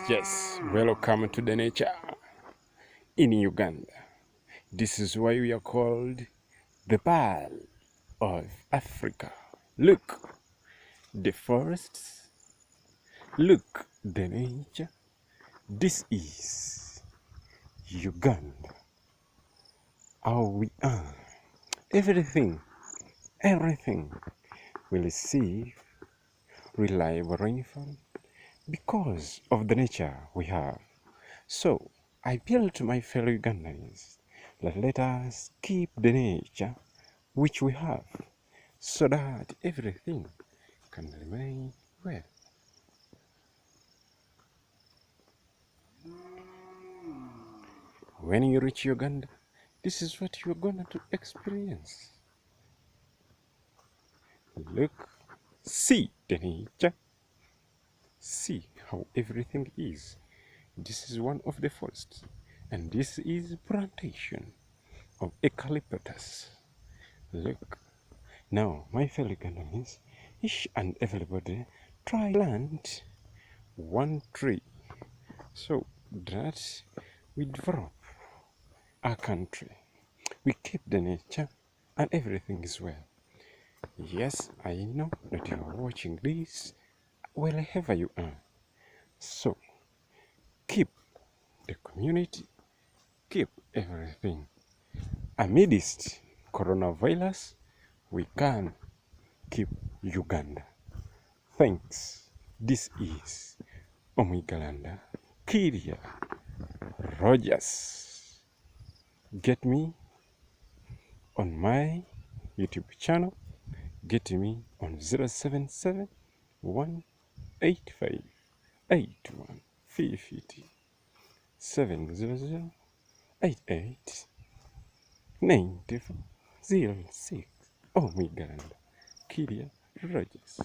Yes, welcome to the nature in Uganda. This is why we are called the Pearl of Africa. Look, the forests. Look, the nature. This is Uganda. How we are. Everything will receive reliable rainfall because of the nature we have. So, I appeal to my fellow Ugandans that let us keep the nature which we have so that everything can remain well. When you reach Uganda, this is what you're going to experience. Look, see the nature, see how everything is. This is one of the forests, and this is plantation of eucalyptus. Look, now my fellow Ugandans, each and everybody try to plant one tree so that we develop our country. We keep the nature and everything is well. Yes, I know that you are watching this wherever you are. So keep the community, keep everything. Amidst coronavirus, we can keep Uganda. Thanks. This is Omwigalanda Kiria Rogers. Get me on my YouTube channel. Get me on 077 185 8150 700 88 94 06. Omwigalanda Kiria Rogers.